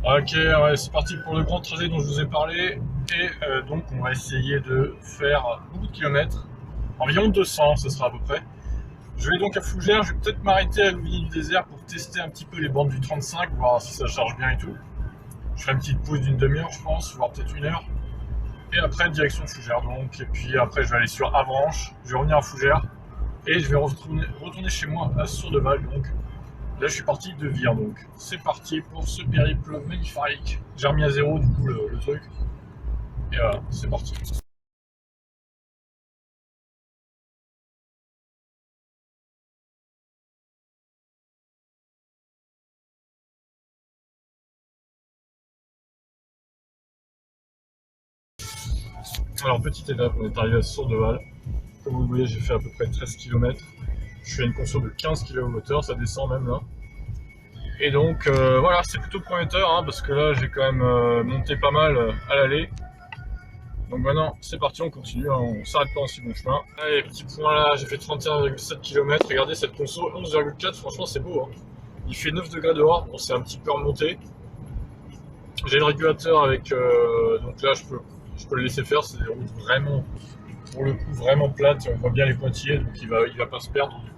Ok, ouais, c'est parti pour le grand trajet dont je vous ai parlé. Et donc, on va essayer de faire beaucoup de kilomètres. Environ 200, ce sera à peu près. Je vais donc à Fougères. Je vais peut-être m'arrêter à Louvigny-du-Désert pour tester un petit peu les bandes du 35, voir si ça charge bien et tout. Je ferai une petite pause d'une demi-heure, je pense, voire peut-être une heure. Et après, direction Fougères, donc. Et puis après, je vais aller sur Avranches. Je vais revenir à Fougères. Et je vais retourner chez moi à Sourdeval, donc. Là, je suis parti de Vire, donc c'est parti pour ce périple magnifique. J'ai remis à zéro du coup le truc. Et voilà, c'est parti. Alors, petite étape, on est arrivé à Sourdeval. Comme vous le voyez, j'ai fait à peu près 13 km. Je suis à une conso de 15 km, ça descend même là. Et donc, voilà, c'est plutôt prometteur, hein, parce que là, j'ai quand même monté pas mal à l'aller. Donc maintenant, c'est parti, on continue, hein, on s'arrête pas en si bon chemin. Allez, petit point là, j'ai fait 31,7 km. Regardez cette conso, 11,4, franchement, c'est beau. Hein. Il fait 9 degrés dehors, bon, c'est un petit peu remonté. J'ai le régulateur avec, donc là, je peux le laisser faire. C'est des routes vraiment, pour le coup, vraiment plates. On voit bien les pointillés, donc il va pas se perdre. Du coup.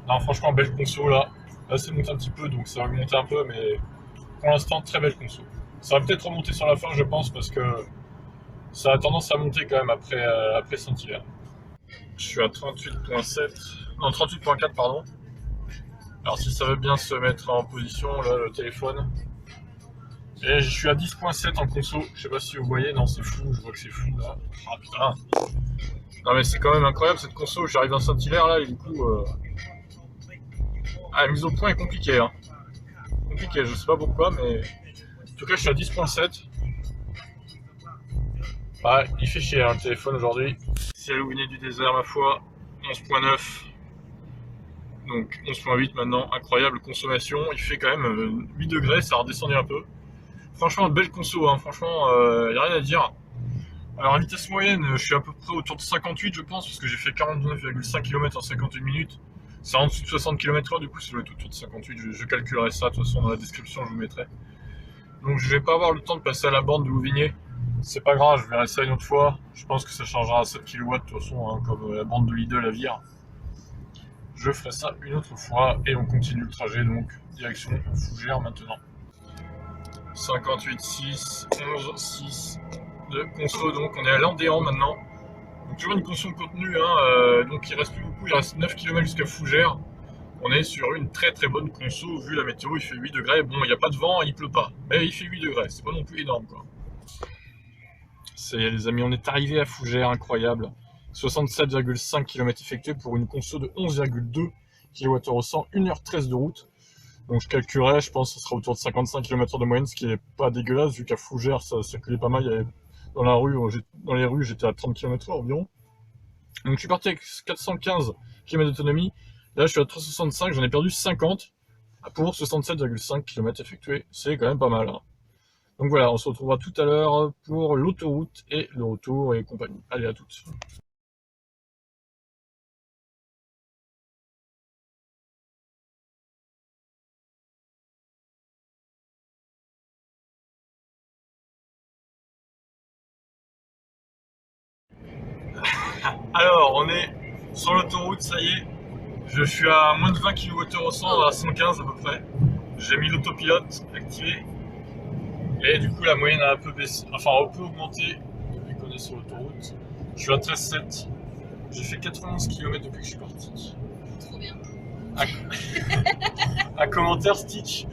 Non, franchement, belle conso là. Là, c'est monté un petit peu, donc ça va augmenter un peu, mais pour l'instant, très belle conso. Ça va peut-être remonter sur la fin, je pense, parce que ça a tendance à monter quand même après Saint-Hilaire. Je suis à 38,7, non 38,4 pardon. Alors si ça veut bien se mettre en position, là le téléphone. Et je suis à 10,7 en conso, je sais pas si vous voyez, non c'est fou, je vois que c'est fou là. Ah putain. Non mais c'est quand même incroyable cette conso, j'arrive dans Saint-Hilaire là et du coup... Ah, la mise au point est compliquée, hein. Compliquée, je sais pas pourquoi, mais... En tout cas je suis à 10,7. Ah, il fait chier hein, le téléphone aujourd'hui. C'est à Louvigny-du-Désert ma foi, 11,9. Donc 11,8 maintenant, incroyable consommation. Il fait quand même 8 degrés, ça a redescendu un peu. Franchement, belle conso, hein. Franchement, y a rien à dire. Alors, à vitesse moyenne, je suis à peu près autour de 58, je pense, parce que j'ai fait 49,5 km en 58 minutes. C'est en dessous de 60 km/h, du coup, ça doit être autour de 58. Je calculerai ça, de toute façon, dans la description, je vous mettrai. Donc, je vais pas avoir le temps de passer à la bande de Louvigné. C'est pas grave, je verrai ça une autre fois. Je pense que ça changera à 7 kW, de toute façon, hein, comme la bande de Lidl à Vire. Je ferai ça une autre fois et on continue le trajet, donc direction Fougères maintenant. 58,6, 11,6 de conso, donc on est à Landéan maintenant. Donc toujours une conso de contenu, hein, donc il reste plus beaucoup, il reste 9 km jusqu'à Fougères. On est sur une très très bonne conso, vu la météo, il fait 8 degrés, bon il n'y a pas de vent, il pleut pas, mais il fait 8 degrés, c'est pas non plus énorme quoi. C'est les amis, on est arrivé à Fougères, incroyable. 67,5 km effectués pour une conso de 11,2 kWh au 100, 1h13 de route. Donc je calculerai, je pense que ce sera autour de 55 km de moyenne, ce qui est pas dégueulasse, vu qu'à Fougères ça circulait pas mal. Dans les rues, j'étais à 30 km/h environ. Donc je suis parti avec 415 km d'autonomie. Là je suis à 365, j'en ai perdu 50 pour 67,5 km effectués. C'est quand même pas mal. Hein. Donc voilà, on se retrouvera tout à l'heure pour l'autoroute et le retour et compagnie. Allez, à toutes. Alors, on est sur l'autoroute, ça y est. Je suis à moins de 20 km/h au 100, à 115 à peu près. J'ai mis l'autopilote activé. Et du coup, la moyenne a un peu baissé, enfin, un peu augmenté depuis qu'on est sur l'autoroute. Je suis à 13,7. J'ai fait 91 km depuis que je suis parti. Trop bien. Un commentaire, Stitch.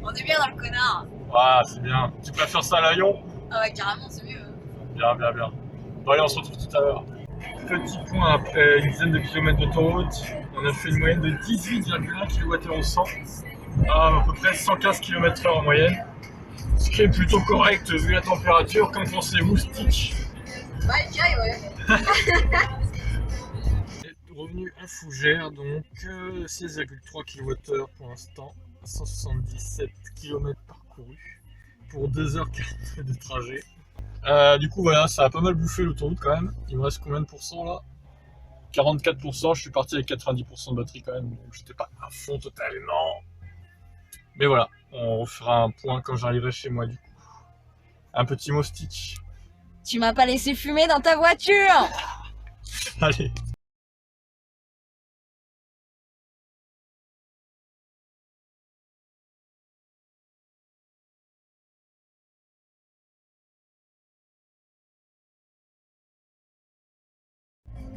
On est bien dans le connard. Ah, c'est bien. Tu préfères ça à Lyon? Ah ouais, carrément, c'est mieux. Bien, bien, bien. Bon, allez, on se retrouve tout à l'heure. Petit point après une dizaine de kilomètres d'autoroute. On a fait une moyenne de 18,1 kWh au 100. À peu près 115 km/h en moyenne. Ce qui est plutôt correct vu la température. Qu'en pensez-vous, Stitch? Ouais, Jay, ouais. Revenu à Fougères, donc 16,3 kWh pour l'instant, 177 km parcourus pour 2h40 de trajet. Du coup, voilà, ça a pas mal bouffé l'autoroute quand même. Il me reste combien de pourcents là? 44%, je suis parti avec 90% de batterie quand même, donc j'étais pas à fond totalement. Mais voilà, On refera un point quand j'arriverai chez moi du coup. Un petit mot Stitch. Tu m'as pas laissé fumer dans ta voiture. Allez.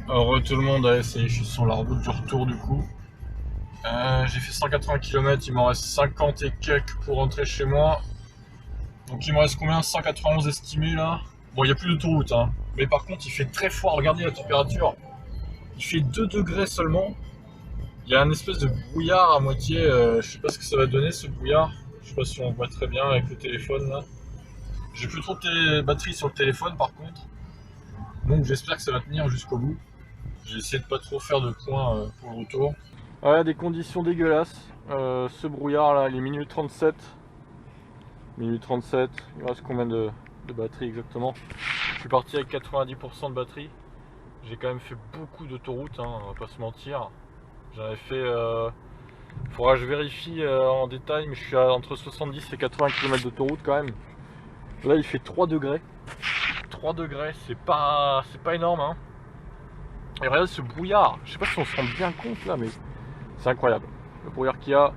Heureux tout le monde, allez, ça y est, je suis sur la route du retour du coup. J'ai fait 180 km, il m'en reste 50 et quelques pour rentrer chez moi. Donc il me reste combien? 191 estimé là. Bon, il n'y a plus d'autoroute, hein. Mais par contre, il fait très froid, regardez la température. Il fait 2 degrés seulement. Il y a un espèce de brouillard à moitié, je sais pas ce que ça va donner ce brouillard. Je sais pas si on voit très bien avec le téléphone là. J'ai plus trop de batterie sur le téléphone par contre. Donc j'espère que ça va tenir jusqu'au bout. J'ai essayé de pas trop faire de points pour le retour. Ouais, des conditions dégueulasses. Ce brouillard là, il est minuit 37. Minuit 37, il reste combien de batterie exactement? Je suis parti avec 90% de batterie. J'ai quand même fait beaucoup d'autoroutes, hein, on va pas se mentir. J'en ai fait... faudra que je vérifie en détail, mais je suis à entre 70 et 80 km d'autoroute quand même. Là il fait 3 degrés. 3 degrés, c'est pas énorme, hein. Et regardez ce brouillard, je sais pas si on se rend bien compte là, mais c'est incroyable. Le brouillard qu'il y a,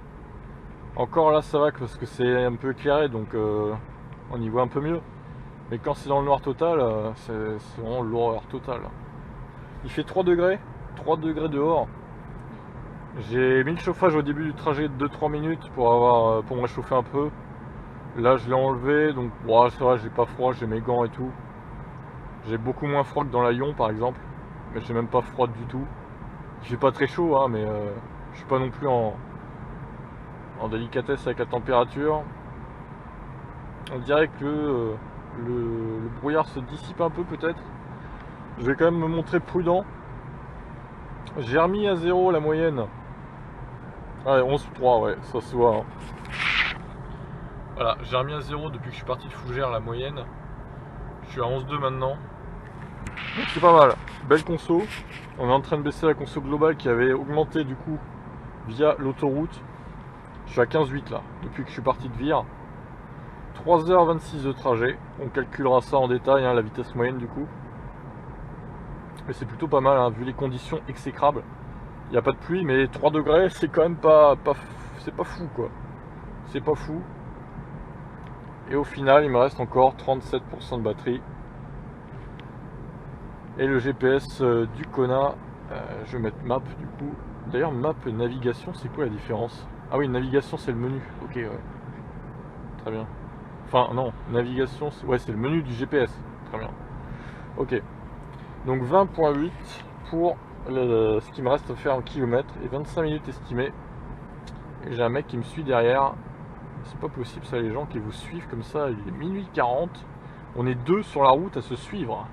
encore là ça va parce que c'est un peu éclairé, donc on y voit un peu mieux. Mais quand c'est dans le noir total, c'est vraiment l'horreur totale. Il fait 3 degrés dehors. J'ai mis le chauffage au début du trajet de 2-3 minutes pour me réchauffer un peu. Là je l'ai enlevé, donc bon, c'est vrai, j'ai pas froid, j'ai mes gants et tout. J'ai beaucoup moins froid que dans la Lyon par exemple, mais j'ai même pas froid du tout. Il fait pas très chaud, hein, mais je suis pas non plus en délicatesse avec la température. On dirait que le brouillard se dissipe un peu peut-être. Je vais quand même me montrer prudent. J'ai remis à 0 la moyenne. Ouais, 11,3, ouais, ça se voit. Hein. Voilà, j'ai remis à 0 depuis que je suis parti de Fougères la moyenne. Je suis à 11,2 maintenant. Donc c'est pas mal. Belle conso. On est en train de baisser la conso globale qui avait augmenté du coup via l'autoroute. Je suis à 15,8 là, depuis que je suis parti de Vire. 3h26 de trajet. On calculera ça en détail, hein, la vitesse moyenne du coup. Mais c'est plutôt pas mal, hein, vu les conditions exécrables. Il n'y a pas de pluie, mais 3 degrés, c'est quand même c'est pas fou quoi. C'est pas fou. Et au final, il me reste encore 37% de batterie. Et le GPS du Kona, je vais mettre map du coup. D'ailleurs, map navigation, c'est quoi la différence? Ah oui, navigation, c'est le menu. Ok, ouais. Très bien. Enfin, non, navigation, ouais, c'est le menu du GPS. Très bien. Ok. Donc 20,8 pour ce qui me reste à faire en kilomètres et 25 minutes estimées. Et j'ai un mec qui me suit derrière. C'est pas possible ça, les gens qui vous suivent comme ça. Il est minuit 40. On est 2 sur la route à se suivre.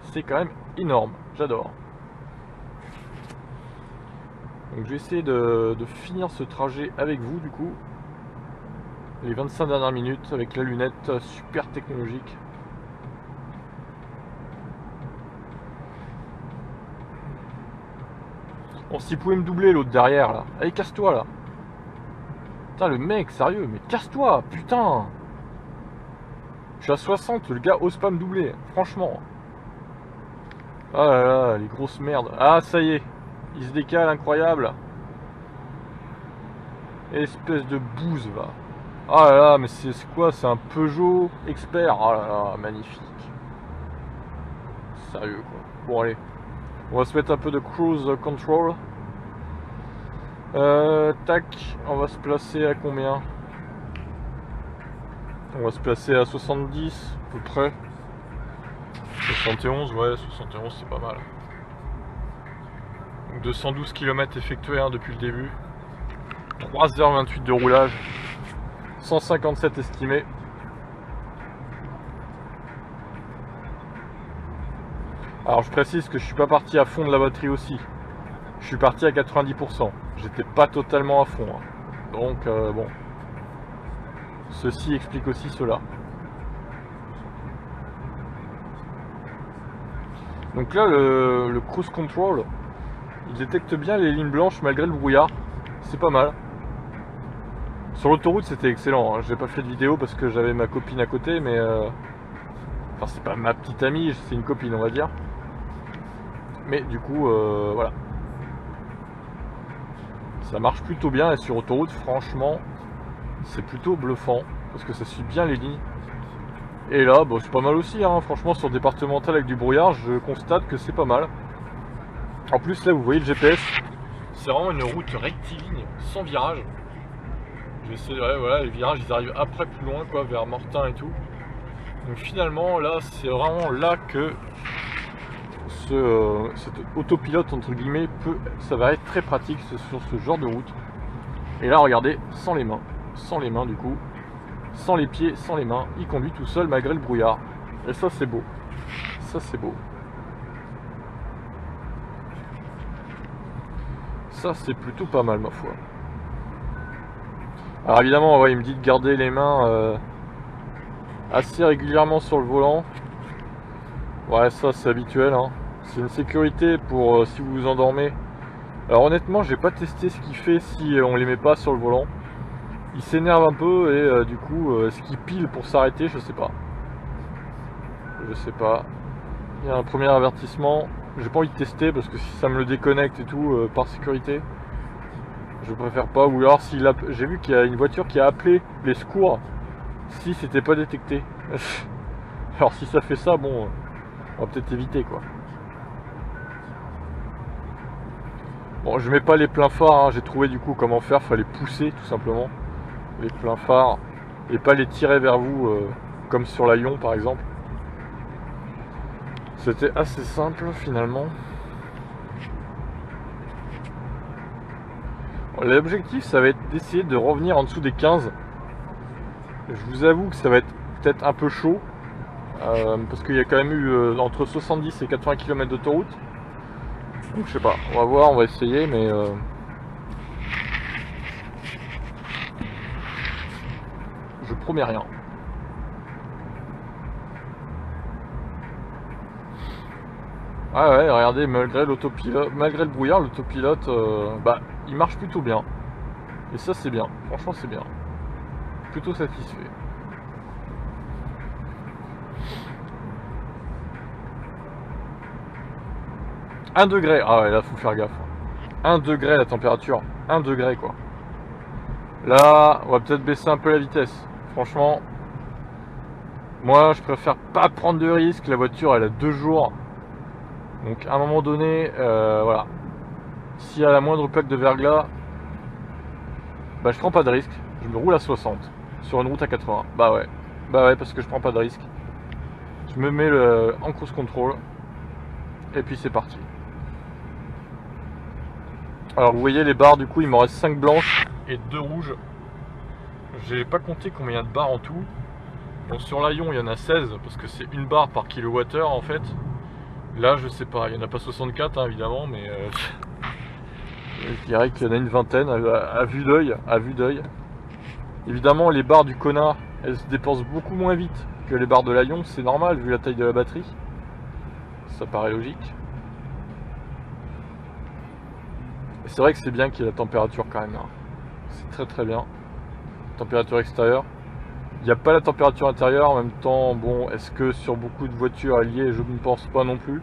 C'est quand même énorme. J'adore. Donc je vais essayer de finir ce trajet avec vous du coup. Les 25 dernières minutes avec la lunette super technologique. Bon, s'il pouvait me doubler l'autre derrière là. Allez, casse-toi là. Putain, le mec, sérieux, mais casse-toi, putain. Je suis à 60, le gars ose pas me doubler, franchement. Ah là là, les grosses merdes. Ah, ça y est, il se décale, incroyable. Espèce de bouse, va. Ah là là, mais c'est quoi? C'est un Peugeot Expert. Ah là là, magnifique. Sérieux, quoi. Bon, allez. On va se mettre un peu de cruise control. Tac, on va se placer à combien? On va se placer à 70 à peu près. 71, ouais, 71 c'est pas mal. Donc 212 km effectués hein, depuis le début. 3h28 de roulage. 157 estimé. Alors je précise que je suis pas parti à fond de la batterie aussi. Je suis parti à 90%. J'étais pas totalement à fond. Hein. Donc bon. Ceci explique aussi cela. Donc là le cruise control, il détecte bien les lignes blanches malgré le brouillard. C'est pas mal. Sur l'autoroute c'était excellent, hein. J'ai pas fait de vidéo parce que j'avais ma copine à côté, mais enfin c'est pas ma petite amie, c'est une copine on va dire. Mais du coup voilà. Ça marche plutôt bien et sur autoroute franchement c'est plutôt bluffant parce que ça suit bien les lignes. Et là bon, c'est pas mal aussi hein. Franchement sur départemental avec du brouillard je constate que c'est pas mal. En plus là vous voyez le GPS, c'est vraiment une route rectiligne sans virage. Ouais, voilà, les virages ils arrivent après plus loin quoi, vers Mortain et tout. Donc finalement là c'est vraiment là que cet autopilote entre guillemets ça va être très pratique sur ce genre de route. Et là regardez, sans les mains du coup, sans les pieds, sans les mains, il conduit tout seul malgré le brouillard. Et ça c'est beau, ça c'est beau. Ça c'est plutôt pas mal ma foi. Alors évidemment ouais, il me dit de garder les mains assez régulièrement sur le volant. Ouais ça c'est habituel hein. C'est une sécurité pour si vous vous endormez. Alors honnêtement j'ai pas testé ce qu'il fait si on les met pas sur le volant. Il s'énerve un peu et du coup est-ce qu'il pile pour s'arrêter, je sais pas. Je sais pas. Il y a un premier avertissement. J'ai pas envie de tester parce que si ça me le déconnecte et tout par sécurité, je préfère pas. Ou alors j'ai vu qu'il y a une voiture qui a appelé les secours si c'était pas détecté. Alors si ça fait ça, bon, on va peut-être éviter quoi. Bon, je mets pas les pleins phares, hein. J'ai trouvé du coup comment faire, fallait pousser tout simplement les pleins phares et pas les tirer vers vous comme sur la Lyon par exemple. C'était assez simple finalement. L'objectif ça va être d'essayer de revenir en dessous des 15. Je vous avoue que ça va être peut-être un peu chaud parce qu'il y a quand même eu entre 70 et 80 km d'autoroute. Donc je sais pas, on va voir, on va essayer mais je promets rien. Ah ouais, regardez, malgré l'autopilote, malgré le brouillard, l'autopilote, bah, il marche plutôt bien. Et ça c'est bien, franchement c'est bien. Plutôt satisfait. « 1 degré », ah ouais là faut faire gaffe. 1 degré la température, 1 degré quoi. Là, on va peut-être baisser un peu la vitesse. Franchement, moi je préfère pas prendre de risques, la voiture elle a 2 jours. Donc à un moment donné, voilà. S'il y a la moindre plaque de verglas, bah je prends pas de risque. Je me roule à 60 sur une route à 80. Bah ouais parce que je prends pas de risque. Je me mets en cruise control et puis c'est parti. Alors vous voyez les barres du coup il m'en reste 5 blanches et 2 rouges. J'ai pas compté combien il y a de barres en tout. Donc sur la Lyon il y en a 16 parce que c'est une barre par kilowattheure en fait. Là je sais pas, il n'y en a pas 64 hein, évidemment mais je dirais qu'il y en a une vingtaine à vue d'œil. Évidemment les barres du Kona elles se dépensent beaucoup moins vite que les barres de la Lyon, c'est normal vu la taille de la batterie. Ça paraît logique. C'est vrai que c'est bien qu'il y ait la température quand même. Hein. C'est très très bien. Température extérieure. Il n'y a pas la température intérieure en même temps. Bon, est-ce que sur beaucoup de voitures alliées, je ne pense pas non plus.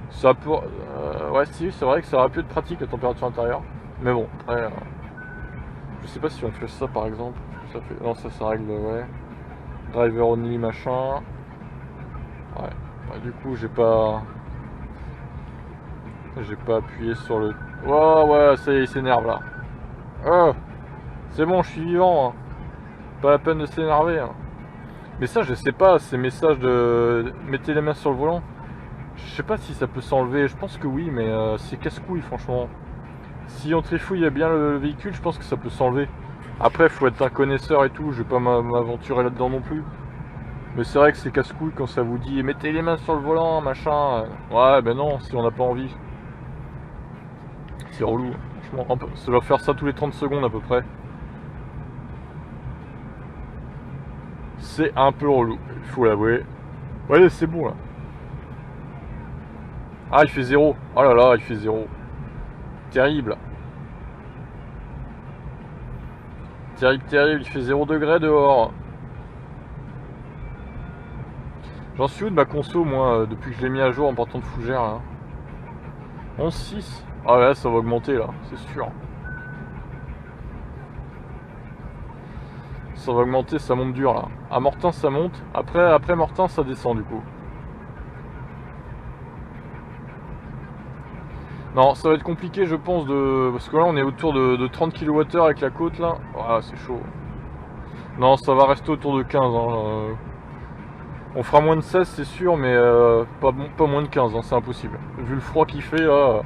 Ça peut. Ouais, si, c'est vrai que ça aurait pu être pratique la température intérieure. Mais bon, après. Je sais pas si on fait ça par exemple. Ça fait... Non, ça règle, ouais. Driver only machin. Ouais. Bah, du coup, j'ai pas appuyé sur le. Oh ouais, ça y est, il s'énerve là. Oh, c'est bon, je suis vivant. Hein. Pas la peine de s'énerver. Hein. Mais ça, je sais pas, ces messages de mettez les mains sur le volant. Je sais pas si ça peut s'enlever. Je pense que oui, mais c'est casse-couille, franchement. Si on trifouille bien le véhicule, je pense que ça peut s'enlever. Après, faut être un connaisseur et tout. Je vais pas m'aventurer là-dedans non plus. Mais c'est vrai que c'est casse-couille quand ça vous dit mettez les mains sur le volant, machin. Ouais, ben non, si on n'a pas envie. C'est relou, franchement, ça doit faire ça tous les 30 secondes à peu près. C'est un peu relou, il faut l'avouer. Ouais, c'est bon là. Ah, il fait 0. Oh là là, il fait 0. Terrible. Terrible, terrible, il fait 0 degré dehors. J'en suis où de ma conso, moi, depuis que je l'ai mis à jour en partant de Fougères, là 11,6. Ah ouais, ça va augmenter, là, c'est sûr. Ça va augmenter, ça monte dur, là. À Mortain, ça monte. Après Mortain, ça descend, du coup. Non, ça va être compliqué, je pense, parce que là, on est autour de 30 kWh avec la côte, là. Ah, c'est chaud. Non, ça va rester autour de 15, hein. On fera moins de 16, c'est sûr, mais pas moins de 15, hein, c'est impossible. Vu le froid qu'il fait, là,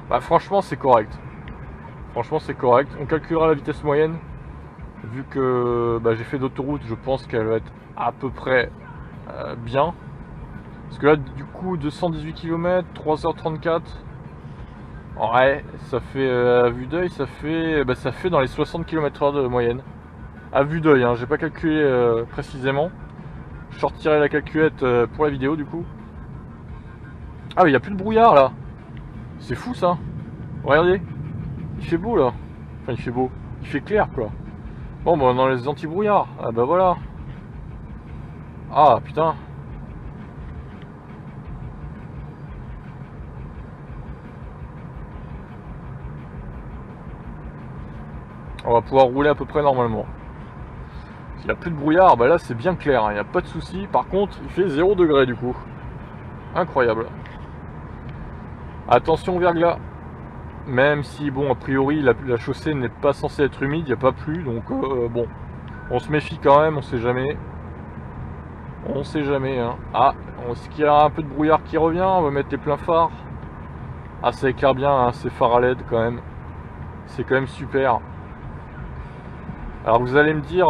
bah, franchement, c'est correct. Franchement, c'est correct. On calculera la vitesse moyenne. Vu que bah, j'ai fait d'autoroute, je pense qu'elle va être à peu près bien. Parce que là, du coup, 218 km, 3h34. Ouais, ça fait, à vue d'œil, ça fait dans les 60 km/h de moyenne. À vue d'œil, hein, j'ai pas calculé précisément. Je sortirai la calculette pour la vidéo, du coup. Ah, mais il n'y a plus de brouillard, là. C'est fou, ça. Regardez. Il fait beau, là. Enfin, il fait beau. Il fait clair, quoi. Bon, bah, dans les anti-brouillards. Ah, bah, voilà. Ah, putain. On va pouvoir rouler à peu près normalement. S'il n'y a plus de brouillard, bah là c'est bien clair, hein, il n'y a pas de souci. Par contre, il fait 0 degré du coup. Incroyable. Attention au verglas. Même si, bon, a priori, la chaussée n'est pas censée être humide, il n'y a pas plu, donc bon. On se méfie quand même, on sait jamais. On sait jamais, hein. Ah, est-ce qu'il y a un peu de brouillard qui revient? On va mettre les pleins phares. Ah, ça éclaire bien, hein, ces phares à LED quand même. C'est quand même super. Alors vous allez me dire,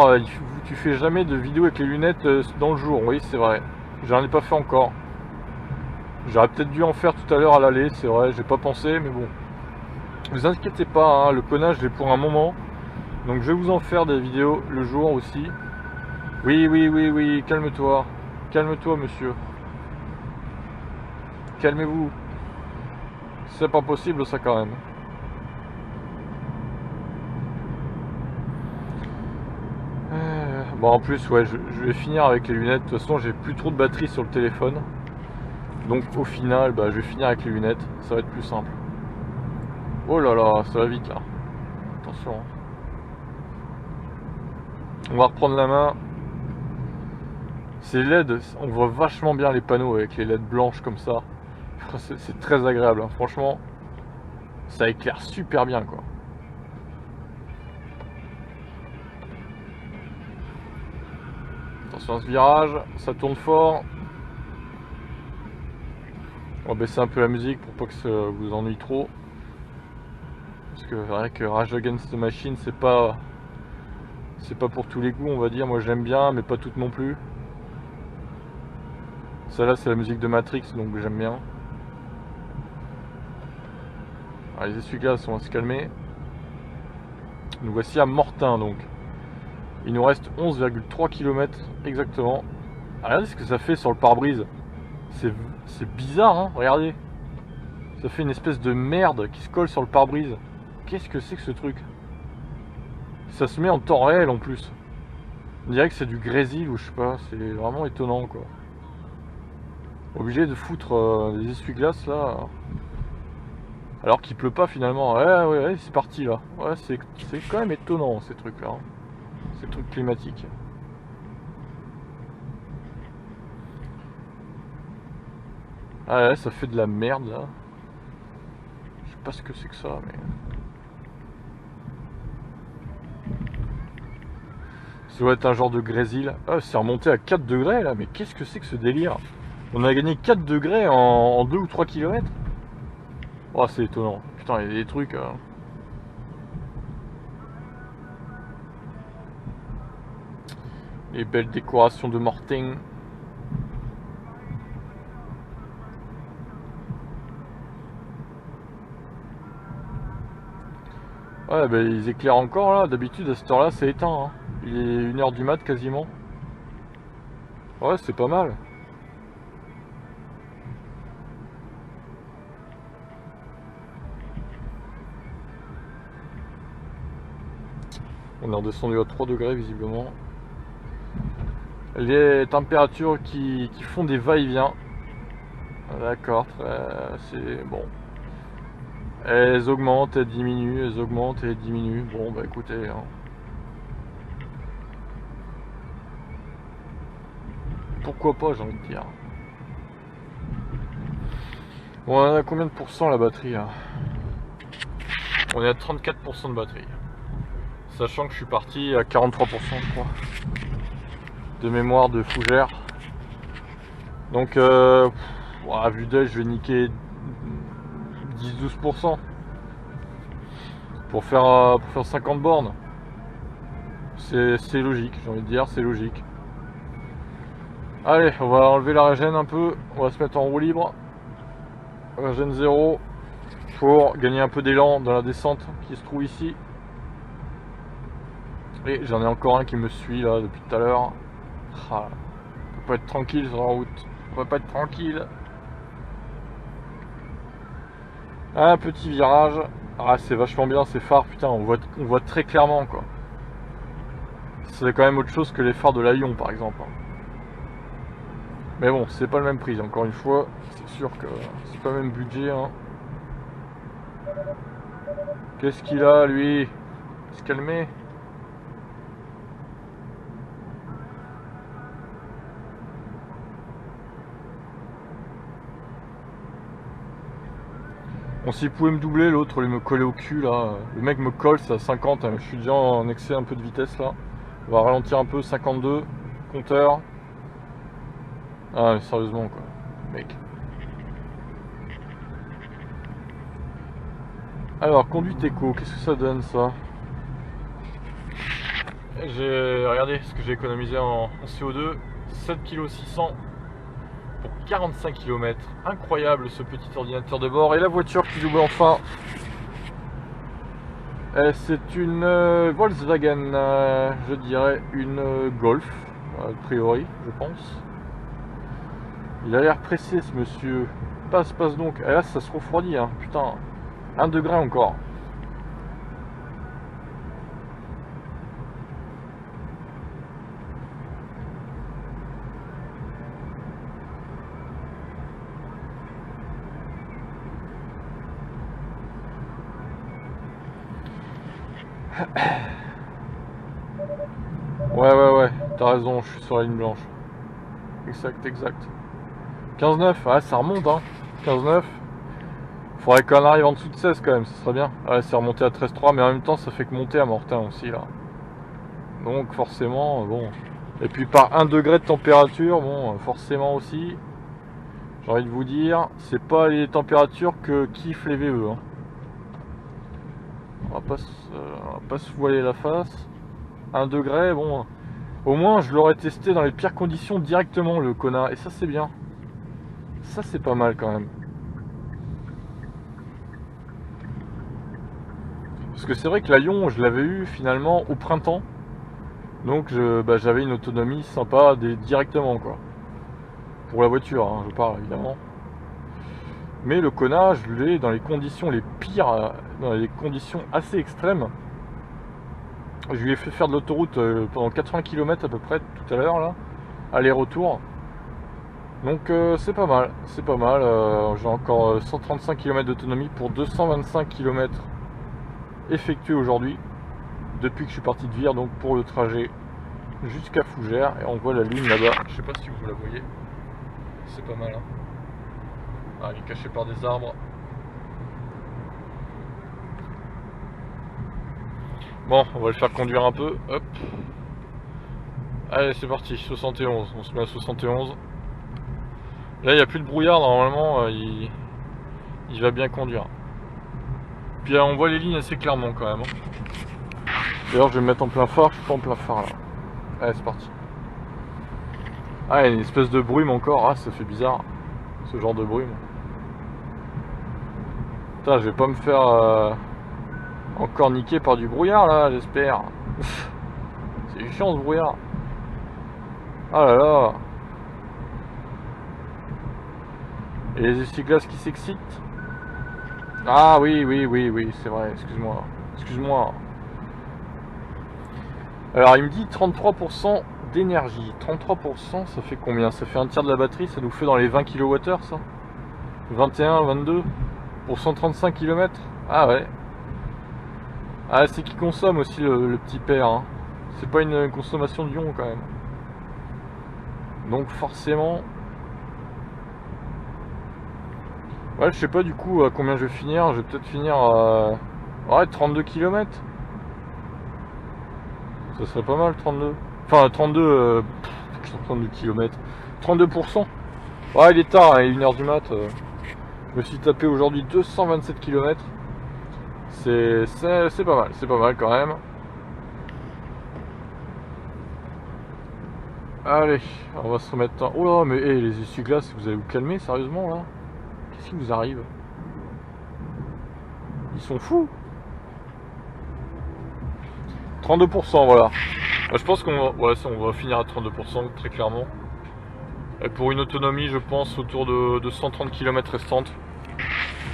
tu fais jamais de vidéo avec les lunettes dans le jour. Oui, c'est vrai. J'en ai pas fait encore. J'aurais peut-être dû en faire tout à l'heure à l'aller, c'est vrai, j'ai pas pensé, mais bon. Vous inquiétez pas, hein, le connage j'ai pour un moment. Donc je vais vous en faire des vidéos le jour aussi. Oui, oui, oui, oui, calme-toi. Calme-toi, monsieur. Calmez-vous. C'est pas possible ça quand même. Bon, en plus, ouais, je vais finir avec les lunettes. De toute façon, j'ai plus trop de batterie sur le téléphone. Donc, au final, bah, je vais finir avec les lunettes. Ça va être plus simple. Oh là là, ça va vite là. Attention. On va reprendre la main. Ces LED, on voit vachement bien les panneaux avec les LED blanches comme ça. C'est très agréable, hein. Franchement, ça éclaire super bien, quoi. Attention à ce virage, ça tourne fort. On va baisser un peu la musique pour pas que ça vous ennuie trop. Parce que c'est vrai que Rage Against the Machine, c'est pas pour tous les goûts, on va dire. Moi j'aime bien, mais pas toutes non plus. Celle-là, c'est la musique de Matrix, donc j'aime bien. Alors, les essuie-glaces, on va se calmer. Nous voici à Mortain, donc. Il nous reste 11,3 km exactement. Regardez ce que ça fait sur le pare-brise. C'est bizarre, hein, regardez. Ça fait une espèce de merde qui se colle sur le pare-brise. Qu'est-ce que c'est que ce truc? Ça se met en temps réel en plus. On dirait que c'est du grésil ou je sais pas, c'est vraiment étonnant quoi. Obligé de foutre des essuie-glaces là. Alors qu'il pleut pas finalement. Ouais, c'est parti là. Ouais, c'est quand même étonnant ces trucs là. Hein. Ces trucs climatiques. Ah ouais, ça fait de la merde là. Je sais pas ce que c'est que ça, mais... Ça doit être un genre de grésil. Ah, c'est remonté à 4 degrés là, mais qu'est-ce que c'est que ce délire? On a gagné 4 degrés en 2 ou 3 km. Oh, c'est étonnant. Putain, il y a des trucs... Les belles décorations de Mortain. Ouais, bah, ils éclairent encore là. D'habitude, à cette heure-là, c'est éteint. Hein. Il est 1h du mat quasiment. Ouais, c'est pas mal. On est redescendu à 3 degrés visiblement. Les températures qui font des va-et-vient. D'accord, c'est bon. Elles augmentent, elles diminuent, elles augmentent et elles diminuent. Bon bah écoutez, hein. Pourquoi pas, j'ai envie de dire. Bon, on a combien de pourcents la batterie là? On est à 34% de batterie. Sachant que je suis parti à 43% je crois. De mémoire de fougère. Donc à vue d'œil je vais niquer 10-12% pour faire 50 bornes. C'est logique, j'ai envie de dire, c'est logique. Allez, on va enlever la régène un peu, on va se mettre en roue libre. Régène 0 pour gagner un peu d'élan dans la descente qui se trouve ici. Et j'en ai encore un qui me suit là depuis tout à l'heure. Ah, on peut pas être tranquille sur la route, on peut pas être tranquille. Un petit virage. Ah, c'est vachement bien ces phares, putain, on voit très clairement quoi. C'est quand même autre chose que les phares de la Lyon par exemple. Mais bon, c'est pas le même prix, encore une fois, c'est sûr que c'est pas le même budget. Hein. Qu'est-ce qu'il a lui? Se calmer. Bon, s'il pouvait me doubler, l'autre il me collait au cul là. Le mec me colle, c'est à 50, je suis déjà en excès un peu de vitesse là. On va ralentir un peu, 52, compteur. Ah mais sérieusement quoi, mec. Alors, conduite éco, qu'est-ce que ça donne ça? J'ai regardé ce que j'ai économisé en CO2, 7,6 kg pour 45 km. Incroyable ce petit ordinateur de bord. Et la voiture qui double enfin. C'est une Volkswagen, je dirais une Golf, a priori, je pense. Il a l'air pressé ce monsieur. Passe donc. Et là ça se refroidit, hein. Putain. 1 degré encore. Ouais, t'as raison, je suis sur la ligne blanche. Exact. 15,9, ah ça remonte hein. 15,9. Faudrait qu'on arrive en dessous de 16 quand même, ce serait bien. Ah, c'est remonté à 13,3, mais en même temps ça fait que monter à Mortain aussi là. Donc forcément, bon. Et puis par 1 degré de température, bon, forcément aussi, j'ai envie de vous dire, c'est pas les températures que kiffent les VE. Hein. On va pas se voiler la face. 1 degré, bon, au moins je l'aurais testé dans les pires conditions directement le connard. Et ça c'est bien. Ça c'est pas mal quand même. Parce que c'est vrai que la Lyon, je l'avais eu finalement au printemps. Donc j'avais une autonomie sympa directement quoi. Pour la voiture, hein, je parle évidemment. Mais le Kona, je l'ai dans les conditions les pires, dans les conditions assez extrêmes. Je lui ai fait faire de l'autoroute pendant 80 km à peu près tout à l'heure là, aller-retour. Donc c'est pas mal, j'ai encore 135 km d'autonomie pour 225 km effectués aujourd'hui, depuis que je suis parti de Vire, donc pour le trajet jusqu'à Fougères. Et on voit la lune là-bas, je sais pas si vous la voyez, c'est pas mal hein. Ah, il est caché par des arbres. Bon, on va le faire conduire un peu, hop. Allez, c'est parti, 71, on se met à 71. Là, il n'y a plus de brouillard, normalement, il va bien conduire. Puis là, on voit les lignes assez clairement quand même. D'ailleurs, je vais me mettre en plein phare, je suis pas en plein phare là. Allez, c'est parti. Ah, il y a une espèce de brume encore, ah, ça fait bizarre, ce genre de brume. Putain, je vais pas me faire encore niquer par du brouillard là, j'espère. C'est chiant ce brouillard. Ah là là. Et les essuie-glaces qui s'excitent. Ah oui, c'est vrai, excuse-moi. Alors il me dit 33% d'énergie. 33%, ça fait combien? Ça fait un tiers de la batterie, ça nous fait dans les 20 kWh ça? 21, 22 pour 135 km. Ah ouais. Ah, c'est qui consomme aussi le petit père, hein. C'est pas une consommation d'ion quand même. Donc forcément... Ouais, je sais pas du coup à combien je vais finir. Je vais peut-être finir à... Ouais, 32 km. Ça serait pas mal, 32. Enfin, 32... 32 km. 32%. Ouais, il est tard, il est 1h du mat. Je me suis tapé aujourd'hui 227 km. C'est pas mal quand même. Allez, on va se remettre en... Oh là, mais hey, les essuie-glaces, vous allez vous calmer sérieusement là? Qu'est-ce qui vous arrive? Ils sont fous. 32%, voilà. Je pense qu'on va... Ouais, on va finir à 32% très clairement. Et pour une autonomie, je pense, autour de 130 km restantes.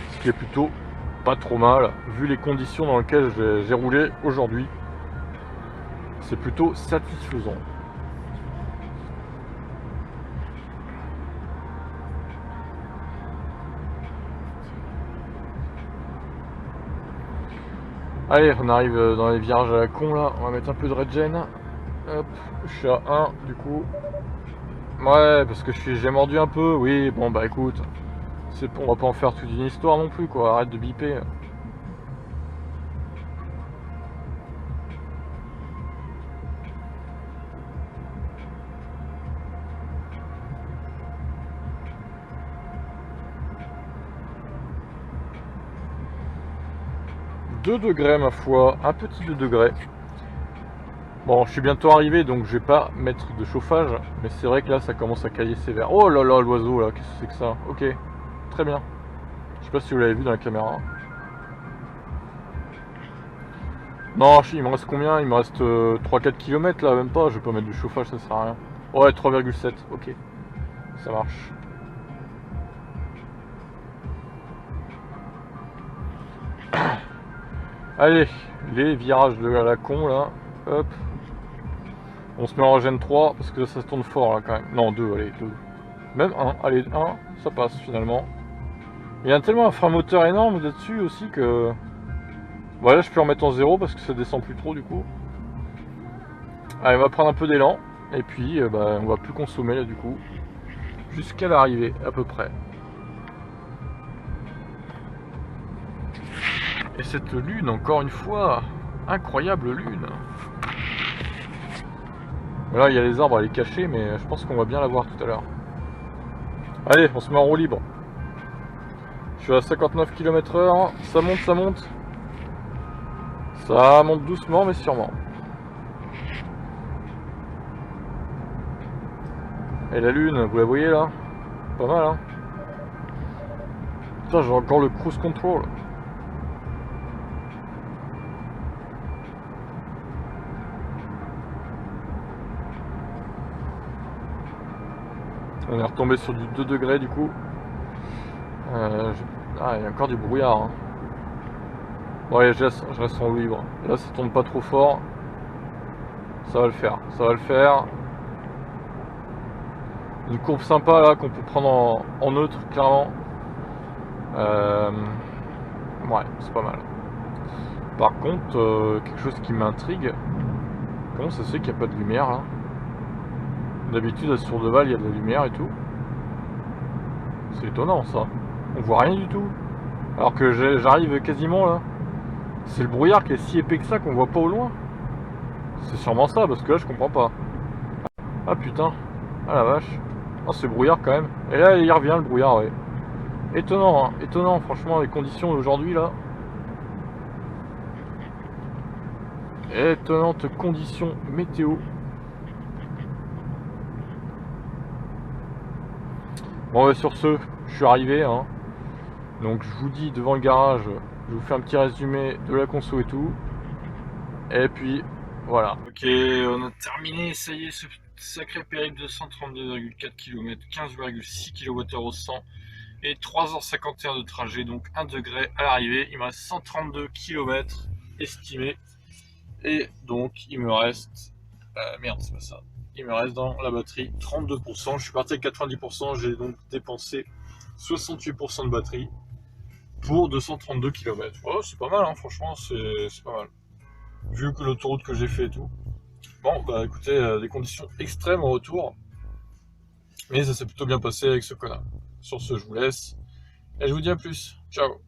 Ce qui est plutôt pas trop mal, vu les conditions dans lesquelles j'ai roulé aujourd'hui. C'est plutôt satisfaisant. Allez, on arrive dans les virages à la con là, on va mettre un peu de regen. Hop, je suis à 1 du coup. Ouais, parce que j'ai mordu un peu, oui, bon bah écoute. On va pas en faire toute une histoire non plus quoi, arrête de biper. ...2 degrés ma foi, un petit 2 degrés. Bon, je suis bientôt arrivé donc je vais pas mettre de chauffage, mais c'est vrai que là ça commence à cailler sévère. Oh là là, l'oiseau là, qu'est-ce que c'est que ça? Ok, très bien. Je sais pas si vous l'avez vu dans la caméra. Non, il me reste combien? Il me reste 3-4 km là, même pas, je vais pas mettre de chauffage, ça sert à rien. Ouais, 3,7, ok. Ça marche. Allez, les virages de la con là, hop. On se met en régène 3 parce que ça se tourne fort là quand même. Non, 2, allez, 2. Même 1, allez, 1, ça passe finalement. Il y a tellement un frein moteur énorme là-dessus aussi que... Voilà, je peux remettre en 0 parce que ça descend plus trop du coup. Allez, on va prendre un peu d'élan. Et puis, bah, on va plus consommer là du coup. Jusqu'à l'arrivée, à peu près. Et cette lune, encore une fois, incroyable lune. Là, il y a les arbres à les cacher, mais je pense qu'on va bien la voir tout à l'heure. Allez, on se met en roue libre. Je suis à 59 km/h, ça monte, ça monte. Ça monte doucement, mais sûrement. Et la lune, vous la voyez là? Pas mal, hein? Putain, j'ai encore le cruise control. On est retombé sur du 2 degrés du coup. Ah, il y a encore du brouillard. Hein. Ouais, je reste en roue libre. Là, ça tourne pas trop fort. Ça va le faire. Ça va le faire. Une courbe sympa là qu'on peut prendre en neutre, clairement. Ouais, c'est pas mal. Par contre, quelque chose qui m'intrigue. Comment ça se fait qu'il n'y a pas de lumière là? D'habitude, à Sourdeval, il y a de la lumière et tout. C'est étonnant ça. On voit rien du tout. Alors que j'arrive quasiment là. C'est le brouillard qui est si épais que ça qu'on voit pas au loin. C'est sûrement ça, parce que là je comprends pas. Ah putain. Ah la vache. Oh, c'est brouillard quand même. Et là il revient le brouillard, ouais. Étonnant, hein. Étonnant, franchement, les conditions d'aujourd'hui là. Étonnante conditions météo. Bon, ouais, sur ce, je suis arrivé, hein. Donc je vous dis devant le garage, je vous fais un petit résumé de la conso et tout. Et puis voilà. Ok, on a terminé, ça y est, ce sacré périple de 132,4 km, 15,6 kWh au 100 et 3h51 de trajet, donc 1 degré à l'arrivée. Il me reste 132 km estimés. Et donc il me reste, merde c'est pas ça, il me reste dans la batterie 32%, je suis parti avec 90%, j'ai donc dépensé 68% de batterie pour 232 km. Oh, c'est pas mal, hein, franchement, c'est pas mal. Vu que l'autoroute que j'ai fait et tout. Bon, bah écoutez, des conditions extrêmes en retour. Mais ça s'est plutôt bien passé avec ce connard. Sur ce, je vous laisse. Et je vous dis à plus. Ciao.